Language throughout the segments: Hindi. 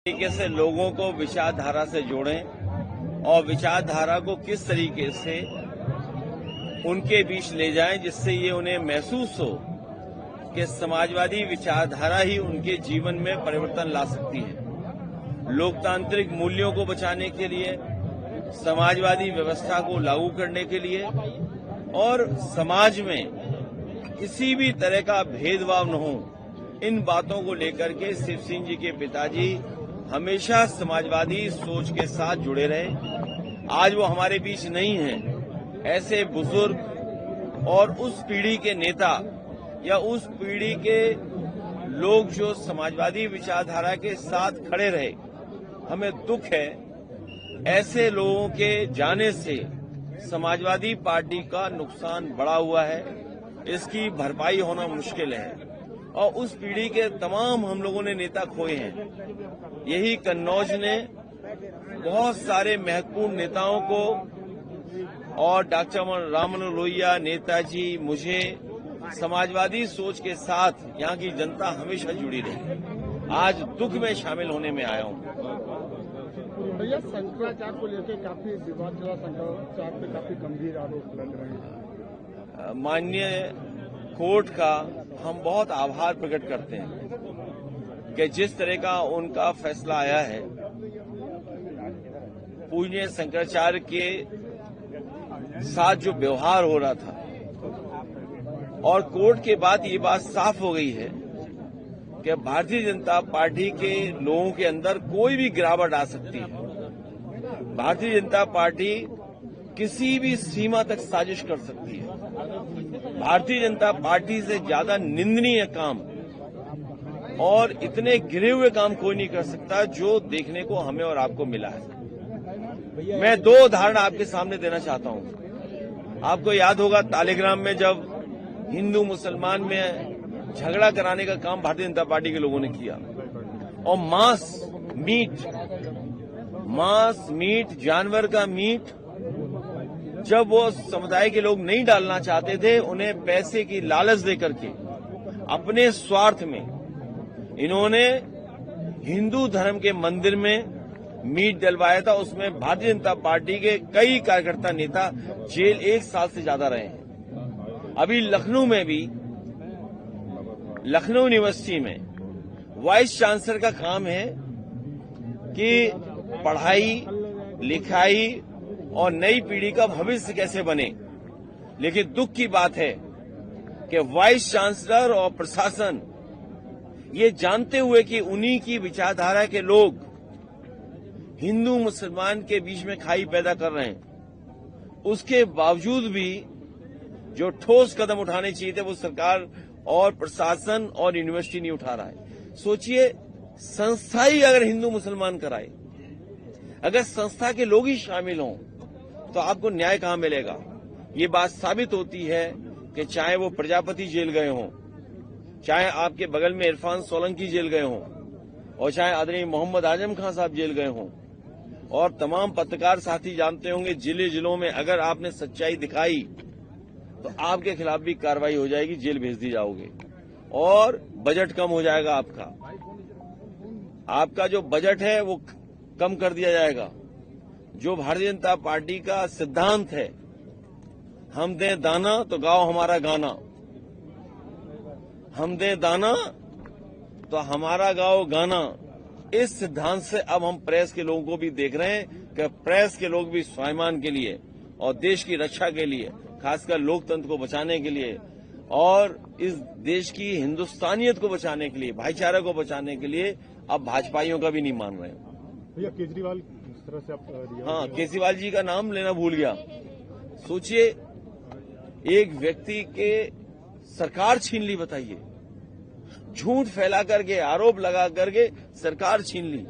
तरीके से लोगों को विचारधारा से जोड़ें और विचारधारा को किस तरीके से उनके बीच ले जाएं जिससे ये उन्हें महसूस हो कि समाजवादी विचारधारा ही उनके जीवन में परिवर्तन ला सकती है। लोकतांत्रिक मूल्यों को बचाने के लिए, समाजवादी व्यवस्था को लागू करने के लिए और समाज में किसी भी तरह का भेदभाव न हो, इन बातों को लेकर के शिव सिंह जी के पिताजी हमेशा समाजवादी सोच के साथ जुड़े रहे। आज वो हमारे बीच नहीं हैं। ऐसे बुजुर्ग और उस पीढ़ी के नेता या उस पीढ़ी के लोग जो समाजवादी विचारधारा के साथ खड़े रहे, हमें दुख है। ऐसे लोगों के जाने से समाजवादी पार्टी का नुकसान बढ़ा हुआ है, इसकी भरपाई होना मुश्किल है और उस पीढ़ी के तमाम हम लोगों ने नेता खोए हैं। यही कन्नौज ने बहुत सारे महत्वपूर्ण नेताओं को और डॉक्टर राममनोहर लोहिया, नेताजी, मुझे समाजवादी सोच के साथ यहाँ की जनता हमेशा जुड़ी रही। आज दुख में शामिल होने में आया हूँ। भैया, शंकराचार्य को लेकर काफी विवाद चला, शंकराचार्य पे काफी गंभीर आरोप लग रहे हैं। माननीय कोर्ट का हम बहुत आभार प्रकट करते हैं कि जिस तरह का उनका फैसला आया है, पूज्य शंकराचार्य के साथ जो व्यवहार हो रहा था, और कोर्ट के बाद ये बात साफ हो गई है कि भारतीय जनता पार्टी के लोगों के अंदर कोई भी गिरावट आ सकती है। भारतीय जनता पार्टी किसी भी सीमा तक साजिश कर सकती है। भारतीय जनता पार्टी से ज्यादा निंदनीय काम और इतने गिरे हुए काम कोई नहीं कर सकता जो देखने को हमें और आपको मिला है। मैं दो उदाहरण आपके सामने देना चाहता हूं। आपको याद होगा तालिग्राम में जब हिंदू मुसलमान में झगड़ा कराने का काम भारतीय जनता पार्टी के लोगों ने किया और मांस मीट जानवर का मीट जब वो समुदाय के लोग नहीं डालना चाहते थे, उन्हें पैसे की लालच देकर के अपने स्वार्थ में इन्होंने हिंदू धर्म के मंदिर में मीट डलवाया था। उसमें भारतीय जनता पार्टी के कई कार्यकर्ता नेता जेल 1 साल से ज्यादा रहे हैं। अभी लखनऊ में भी, लखनऊ यूनिवर्सिटी में वाइस चांसलर का काम है कि पढ़ाई लिखाई और नई पीढ़ी का भविष्य कैसे बने। लेकिन दुख की बात है कि वाइस चांसलर और प्रशासन ये जानते हुए कि उन्हीं की विचारधारा के लोग हिंदू मुसलमान के बीच में खाई पैदा कर रहे हैं, उसके बावजूद भी जो ठोस कदम उठाने चाहिए थे वो सरकार और प्रशासन और यूनिवर्सिटी नहीं उठा रहा है। सोचिए, संस्था ही अगर हिंदू मुसलमान कराए, अगर संस्था के लोग ही शामिल हों, तो आपको न्याय कहां मिलेगा। ये बात साबित होती है कि चाहे वो प्रजापति जेल गए हों, चाहे आपके बगल में इरफान सोलंकी जेल गए हों, और चाहे आदरणीय मोहम्मद आजम खान साहब जेल गए हों, और तमाम पत्रकार साथी जानते होंगे जिलों में अगर आपने सच्चाई दिखाई तो आपके खिलाफ भी कार्रवाई हो जाएगी, जेल भेज दी जाओगे और बजट कम हो जाएगा। आपका जो बजट है वो कम कर दिया जाएगा। जो भारतीय जनता पार्टी का सिद्धांत है, हम दें दाना तो गाओ हमारा गाना, हम दें दाना तो हमारा गाओ गाना, इस सिद्धांत से अब हम प्रेस के लोगों को भी देख रहे हैं कि प्रेस के लोग भी स्वाभिमान के लिए और देश की रक्षा के लिए, खासकर लोकतंत्र को बचाने के लिए और इस देश की हिंदुस्तानियत को बचाने के लिए, भाईचारे को बचाने के लिए अब भाजपाइयों का भी नहीं मान रहे हैं। भैया, केजरीवाल किस तरह से आप हाँ, केजरीवाल जी का नाम लेना भूल गया। सोचिए, एक व्यक्ति के सरकार छीन ली, बताइए, झूठ फैला करके, आरोप लगा करके सरकार छीन ली।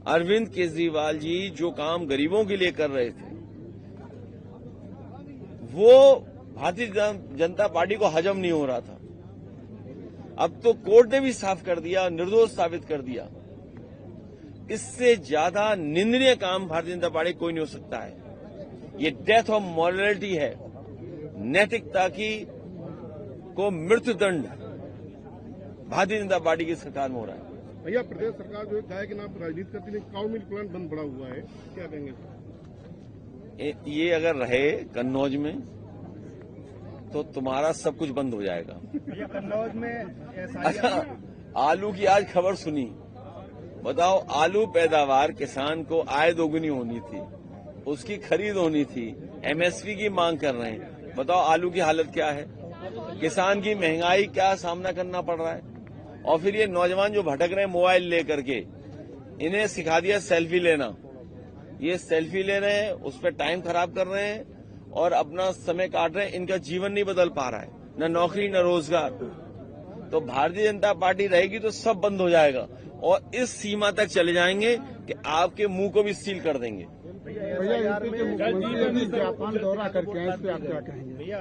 अरविंद केजरीवाल जी जो काम गरीबों के लिए कर रहे थे वो भारतीय जनता पार्टी को हजम नहीं हो रहा था। अब तो कोर्ट ने भी साफ कर दिया, निर्दोष साबित कर दिया। इससे ज्यादा निंदनीय काम भारतीय जनता पार्टी कोई नहीं हो सकता है। ये डेथ ऑफ मॉरलिटी है। नैतिकता की को मृत्युदंड भारतीय जनता पार्टी की सरकार में हो रहा है। भैया प्रदेश सरकार जो है चाय के नाम पर राजनीति करती है, काउ मिल्क प्लांट बंद पड़ा हुआ है, क्या कहेंगे? ये अगर रहे कन्नौज में तो तुम्हारा सब कुछ बंद हो जाएगा। कन्नौज में अच्छा, आलू की आज खबर सुनी, बताओ आलू पैदावार किसान को आय दोगुनी होनी थी, उसकी खरीद होनी थी, एमएसपी की मांग कर रहे हैं। बताओ आलू की हालत क्या है, किसान की महंगाई क्या सामना करना पड़ रहा है। और फिर ये नौजवान जो भटक रहे हैं मोबाइल लेकर के, इन्हें सिखा दिया सेल्फी लेना। ये सेल्फी ले रहे हैं, उस पर टाइम खराब कर रहे हैं और अपना समय काट रहे हैं। इनका जीवन नहीं बदल पा रहा है, न नौकरी न रोजगार। तो भारतीय जनता पार्टी रहेगी तो सब बंद हो जाएगा और इस सीमा तक चले जाएंगे कि आपके मुंह को भी सील कर देंगे। भैया मुख्यमंत्री जापान दौरा करके आए, इस पे आप क्या कहेंगे? भैया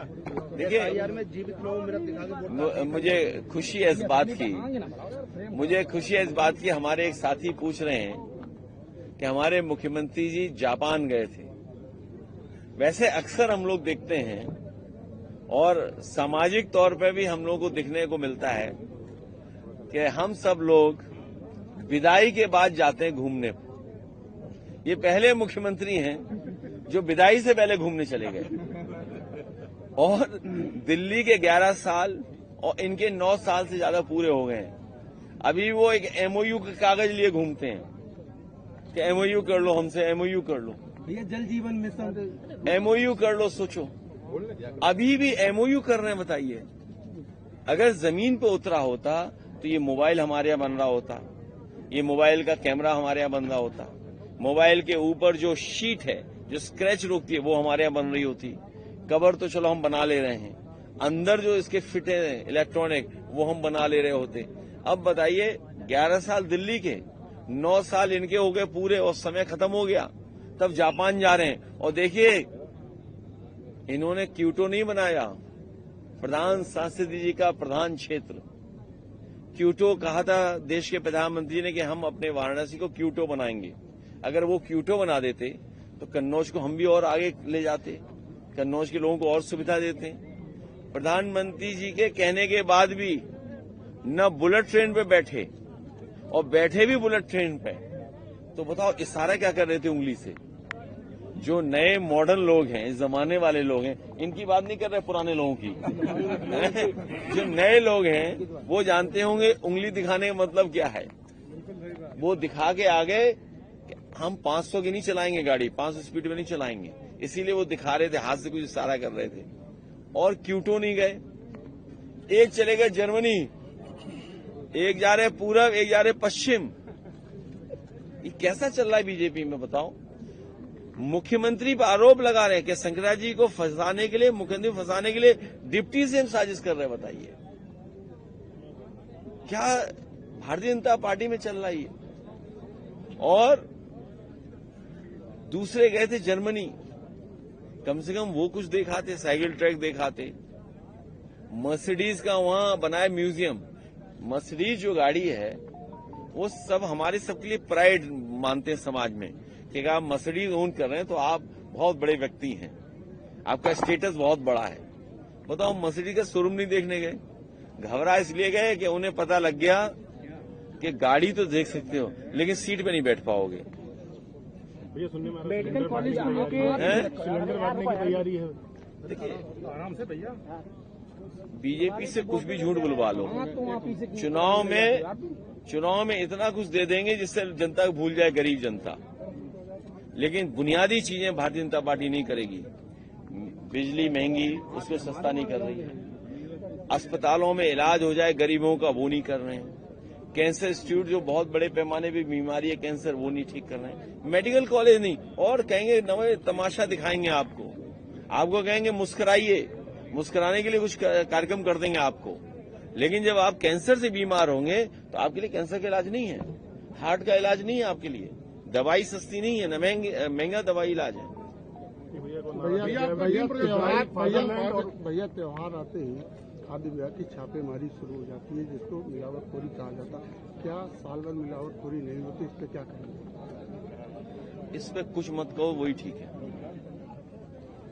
देखिए, में जीवित लोग मेरा दिखा के मुझे खुशी है इस बात की, मुझे खुशी है इस बात की। हमारे एक साथी पूछ रहे हैं कि हमारे मुख्यमंत्री जी जापान गए थे। वैसे अक्सर हम लोग देखते हैं और सामाजिक तौर पर भी हम लोगों को दिखने को मिलता है कि हम सब लोग विदाई के बाद जाते हैं घूमने। ये पहले मुख्यमंत्री हैं जो विदाई से पहले घूमने चले गए और दिल्ली के 11 साल और इनके 9 साल से ज्यादा पूरे हो गए हैं। अभी वो एक एमओयू के कागज लिए घूमते हैं कि एमओयू कर लो हमसे, एमओयू कर लो। भैया जल जीवन मिशन एमओयू कर लो, सोचो अभी भी एमओयू कर रहे हैं। बताइए, अगर जमीन पे उतरा होता तो ये मोबाइल हमारे यहाँ बन रहा होता, ये मोबाइल का कैमरा हमारे यहाँ बन रहा होता, मोबाइल के ऊपर जो शीट है जो स्क्रैच रोकती है वो हमारे यहाँ बन रही होती। कवर तो चलो हम बना ले रहे हैं, अंदर जो इसके फिट है इलेक्ट्रॉनिक वो हम बना ले रहे होते। अब बताइए 11 साल दिल्ली के, 9 साल इनके हो गए पूरे और समय खत्म हो गया, तब जापान जा रहे हैं। और देखिए इन्होंने क्योटो नहीं बनाया, प्रधान संस्कृति जी का प्रधान क्षेत्र क्योटो कहा था देश के प्रधानमंत्री ने कि हम अपने वाराणसी को क्योटो बनाएंगे। अगर वो क्योटो बना देते तो कन्नौज को हम भी और आगे ले जाते, कन्नौज के लोगों को और सुविधा देते। प्रधानमंत्री जी के कहने के बाद भी न बुलेट ट्रेन पे बैठे और बैठे भी बुलेट ट्रेन पे, तो बताओ इशारा क्या कर रहे थे उंगली से। जो नए मॉडर्न लोग हैं, इस जमाने वाले लोग हैं, इनकी बात नहीं कर रहे पुराने लोगों की जो नए लोग हैं वो जानते होंगे उंगली दिखाने का मतलब क्या है। वो दिखा के आगे हम 500 की नहीं चलाएंगे गाड़ी, 500 स्पीड में नहीं चलाएंगे, इसीलिए वो दिखा रहे थे, हाथ से कुछ इशारा कर रहे थे। और क्योटो नहीं गए, एक चले गए जर्मनी, एक जा रहे पूरब, एक जा रहे पश्चिम। ये कैसा चल रहा है बीजेपी में बताओ। मुख्यमंत्री पर आरोप लगा रहे हैं कि शंकरा जी को फंसाने के लिए, मुख्यमंत्री फंसाने के लिए डिप्टी सीएम साजिश कर रहे हैं। बताइए क्या भारतीय जनता पार्टी में चल रहा है ये। और दूसरे गए थे जर्मनी, कम से कम वो कुछ दिखाते, साइकिल ट्रैक दिखाते। मर्सिडीज का वहां बनाया म्यूजियम। मर्सिडीज जो गाड़ी है वो सब हमारे सबके लिए प्राइड मानते हैं समाज में कि आप मर्सिडीज ओन कर रहे हैं तो आप बहुत बड़े व्यक्ति हैं, आपका स्टेटस बहुत बड़ा है। बताओ मर्सिडीज का शोरूम नहीं देखने गए, घबरा इसलिए गए कि उन्हें पता लग गया कि गाड़ी तो देख सकते हो लेकिन सीट पे नहीं बैठ पाओगे। मेडिकल कॉलेज सिलेंडर बांटने की तैयारी है। देखिए आराम से भैया, बीजेपी से कुछ भी झूठ बुलवा लो, चुनाव में इतना कुछ दे देंगे जिससे जनता को भूल जाए, गरीब जनता। लेकिन बुनियादी चीजें भारतीय जनता पार्टी नहीं करेगी। बिजली महंगी, उसको सस्ता नहीं कर रही है। अस्पतालों में इलाज हो जाए गरीबों का, वो नहीं कर रहे हैं। कैंसर इंस्टीट्यूट जो बहुत बड़े पैमाने पे बीमारी है कैंसर, वो नहीं ठीक कर रहे हैं। मेडिकल कॉलेज नहीं, और कहेंगे नए तमाशा दिखाएंगे आपको कहेंगे मुस्कुराइए, मुस्कुराने के लिए कुछ कार्यक्रम कर देंगे आपको। लेकिन जब आप कैंसर से बीमार होंगे तो आपके लिए कैंसर का इलाज नहीं है, हार्ट का इलाज नहीं है आपके लिए, दवाई सस्ती नहीं है, न महंगा दवाई इलाज है। भैया त्योहार आते ही खाद्य विभाग की छापेमारी शुरू हो जाती है, जिसको मिलावटखोरी कहा जाता है। क्या साल भर मिलावटखोरी नहीं होती, इस पे क्या कहेंगे? इस पे कुछ मत कहो, वही ठीक है।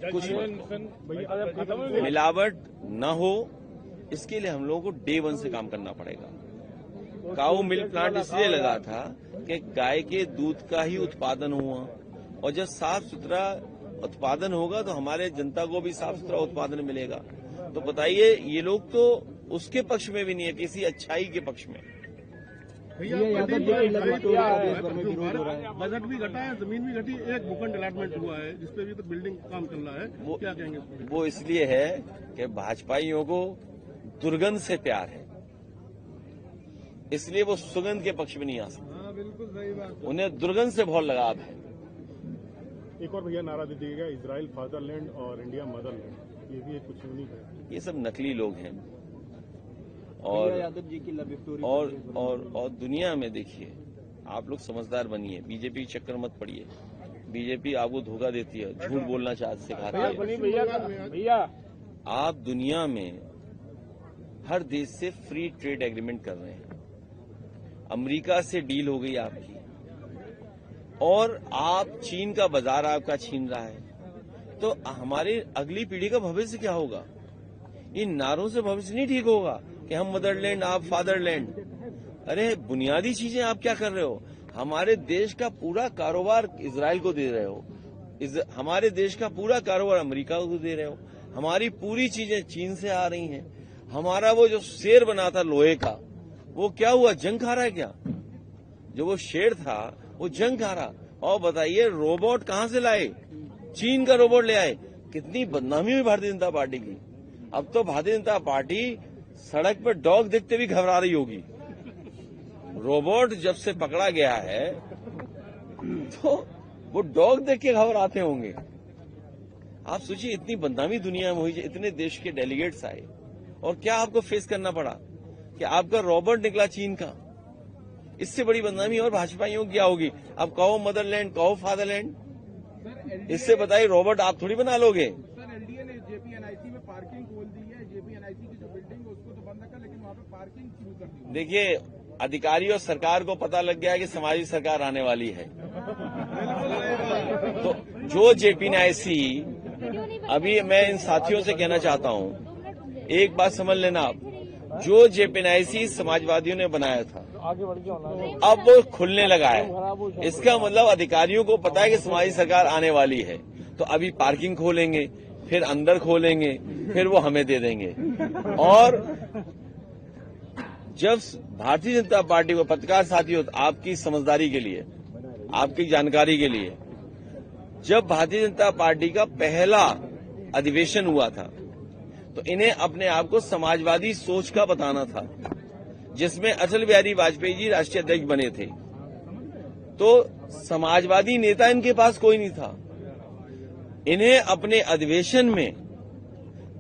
कुछ मिलावट न हो, इसके लिए हम लोगों को डे 1 से काम करना पड़ेगा। काऊ मिल्क प्लांट इसलिए लगा था कि गाय के दूध का ही उत्पादन हुआ, और जब साफ सुथरा उत्पादन होगा तो हमारे जनता को भी साफ सुथरा उत्पादन मिलेगा। तो बताइए, ये लोग तो उसके पक्ष में भी नहीं है, किसी अच्छाई के पक्ष में। भैया बजट भी घटा है, जमीन भी घटी, एक भूखंड अलॉटमेंट हुआ है जिसपे भी तो बिल्डिंग काम चल रहा है, वो क्या कहेंगे? वो इसलिए है कि भाजपाइयों को दुर्गंध से प्यार है, इसलिए वो सुगंध के पक्ष में नहीं आ सकते। बिल्कुल सही बात। उन्हें दुर्गंध से बहुत लगाव है। एक और भैया नारा दे दिएगा, इजराइल फादरलैंड और इंडिया मदरलैंड, ये भी एक कुछ यूनिक है। ये सब नकली लोग हैं। यादव जी की लव स्टोरी और दुनिया में देखिए, आप लोग समझदार बनिए, बीजेपी चक्कर मत पड़िए। बीजेपी आपको धोखा देती है, झूठ बोलना सिखाती है। भैया आप दुनिया में हर देश से फ्री ट्रेड एग्रीमेंट कर रहे हैं। अमेरिका से डील हो गई आपकी, और आप चीन का बाजार आपका छीन रहा है। तो हमारे अगली पीढ़ी का भविष्य क्या होगा? इन नारों से भविष्य नहीं ठीक होगा कि हम मदरलैंड, आप फादरलैंड। अरे बुनियादी चीजें आप क्या कर रहे हो? हमारे देश का पूरा कारोबार इजराइल को दे रहे हो, हमारे देश का पूरा कारोबार अमेरिका को दे रहे हो, हमारी पूरी चीजें चीन से आ रही हैं। हमारा वो जो शेर बना था लोहे का, वो क्या हुआ? जंग खा रहा है क्या? जो वो शेर था वो जंग खा रहा। और बताइए, रोबोट कहां से लाए? चीन का रोबोट ले आए। कितनी बदनामी हुई भारतीय जनता पार्टी की। अब तो भारतीय जनता पार्टी सड़क पर डॉग देखते भी घबरा रही होगी। रोबोट जब से पकड़ा गया है तो वो डॉग देख के घबराते होंगे। आप सोचिए, इतनी बदनामी दुनिया में हुई, इतने देश के डेलीगेट्स आए, और क्या आपको फेस करना पड़ा कि आपका रोबोट निकला चीन का। इससे बड़ी बदनामी और भाजपाइयों की क्या होगी? अब कहो मदरलैंड, कहो फादरलैंड, इससे बताइए रोबोट आप थोड़ी बना लोगे। सर, एलडीए ने जेपीएनआईसी में पार्किंग खोल दी है। जेपीएनआईसी की जो बिल्डिंग है उसको तो बंद रखा, लेकिन वहाँ पे पार्किंग शुरू कर दी। देखिए, अधिकारी और सरकार को पता लग गया है कि समाजी सरकार आने वाली है। तो जो जेपीएनआईसी, अभी मैं इन साथियों से कहना चाहता हूं, एक बात समझ लेना आप, जो जेपीएनआईसी समाजवादियों ने बनाया था अब वो खुलने लगा है। इसका मतलब अधिकारियों को पता है कि समाजी सरकार आने वाली है, तो अभी पार्किंग खोलेंगे, फिर अंदर खोलेंगे, फिर वो हमें दे देंगे। और जब भारतीय जनता पार्टी को, पत्रकार साथियों, आपकी समझदारी के लिए, आपकी जानकारी के लिए, जब भारतीय जनता पार्टी का पहला अधिवेशन हुआ था तो इन्हें अपने आप को समाजवादी सोच का बताना था, जिसमें अटल बिहारी वाजपेयी जी राष्ट्रीय अध्यक्ष बने थे। तो समाजवादी नेता इनके पास कोई नहीं था। इन्हें अपने अधिवेशन में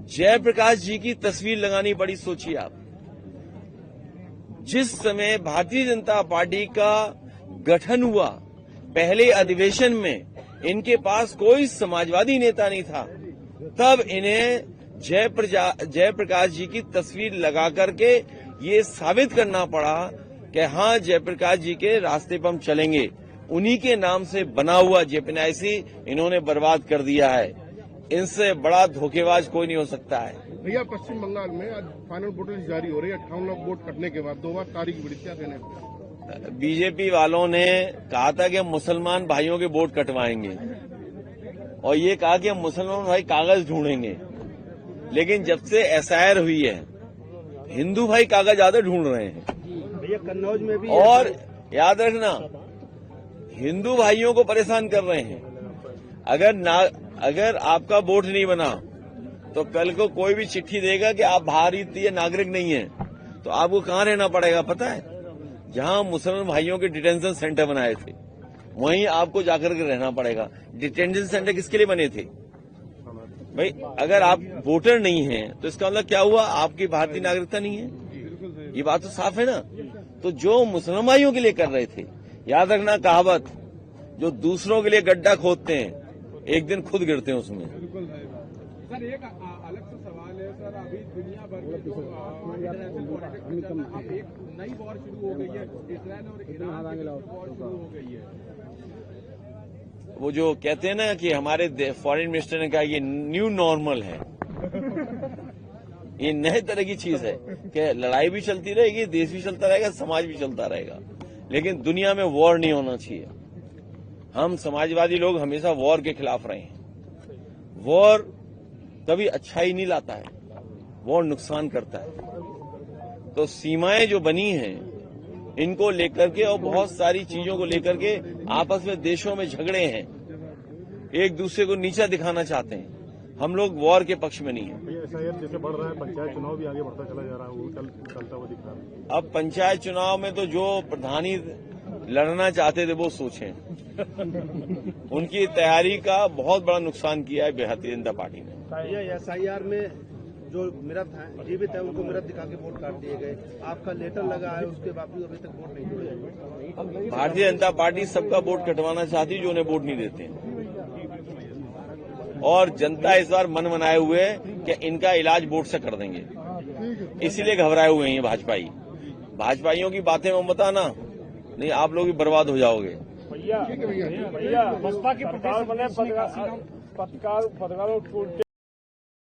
जयप्रकाश जी की तस्वीर लगानी पड़ी। सोचिए आप, जिस समय भारतीय जनता पार्टी का गठन हुआ, पहले अधिवेशन में इनके पास कोई समाजवादी नेता नहीं था, तब इन्हें जयप्रकाश जी की तस्वीर लगा करके ये साबित करना पड़ा कि हाँ, जयप्रकाश जी के रास्ते पर हम चलेंगे। उन्हीं के नाम से बना हुआ जेपीएनआईसी इन्होंने बर्बाद कर दिया है। इनसे बड़ा धोखेबाज कोई नहीं हो सकता है। भैया, पश्चिम बंगाल में आज फाइनल वोट लिस्ट जारी हो रही है। 58 लाख वोट कटने के बाद 2 बार तारीख बढ़ी, क्या कहना है? बीजेपी वालों ने कहा था कि हम मुसलमान भाइयों के वोट कटवाएंगे, और ये कहा कि हम मुसलमान भाई कागज ढूंढेंगे। लेकिन जब से एसआईआर हुई है, हिंदू भाई कागज ज्यादा ढूंढ रहे हैं। भैया, कन्नौज में भी, और याद रखना, हिंदू भाइयों को परेशान कर रहे हैं। अगर आपका वोट नहीं बना तो कल को कोई भी चिट्ठी देगा कि आप भारतीय नागरिक नहीं है, तो आपको कहां रहना पड़ेगा पता है? जहां मुसलमान भाइयों के डिटेंशन सेंटर बनाए थे, वहीं आपको जाकर के रहना पड़ेगा। डिटेंशन सेंटर किसके लिए बने थे भाई? अगर आप वोटर नहीं हैं तो इसका मतलब क्या हुआ? आपकी भारतीय नागरिकता नहीं है। ये बात तो साफ है ना। तो जो मुसलमान भाइयों के लिए कर रहे थे, याद रखना कहावत, जो दूसरों के लिए गड्ढा खोदते हैं एक दिन खुद गिरते हैं उसमें। सर, एक अलग सा सवाल है सर, अभी दुनिया भर में जो इंटरनेशनल पॉलिटिक्स में चल रहा है, एक नई वॉर शुरू हो गई है, इजराइल और ईरान की वॉर शुरू हो गई है। वो जो कहते हैं ना कि हमारे फॉरेन मिनिस्टर ने कहा ये न्यू नॉर्मल है। ये नए तरह की चीज है कि लड़ाई भी चलती रहेगी, देश भी चलता रहेगा, समाज भी चलता रहेगा, लेकिन दुनिया में वॉर नहीं होना चाहिए। हम समाजवादी लोग हमेशा वॉर के खिलाफ रहे हैं। वॉर कभी अच्छाई नहीं लाता है, वॉर नुकसान करता है। तो सीमाएं जो बनी हैं इनको लेकर के और बहुत सारी चीजों को लेकर के आपस में देशों में झगड़े हैं, एक दूसरे को नीचा दिखाना चाहते हैं। हम लोग वॉर के पक्ष में नहीं है। एसआईआर जैसे बढ़ रहा है, पंचायत चुनाव भी आगे बढ़ता चला जा रहा है, वो चलता हुआ दिख रहा है। अब पंचायत चुनाव में तो जो प्रधानी लड़ना चाहते थे वो सोचें। उनकी तैयारी का बहुत बड़ा नुकसान किया है भारतीय जनता पार्टी ने। ये एसआईआर में जो मृत हैं, जीवित है, उनको मृत दिखा के वोट काट दिए गए। आपका लेटर लगा है, उसके बावजूद अभी तक वोट नहीं जोड़े। भारतीय जनता पार्टी सबका वोट कटवाना चाहती है जो उन्हें वोट नहीं देते हैं। और जनता इस बार मन बनाए हुए है कि इनका इलाज वोट से कर देंगे, इसीलिए घबराए हुए हैं ये भाजपाइयों की बातें में मत आना, नहीं आप लोग भी बर्बाद हो जाओगे। भैया बसपा की पत्रकार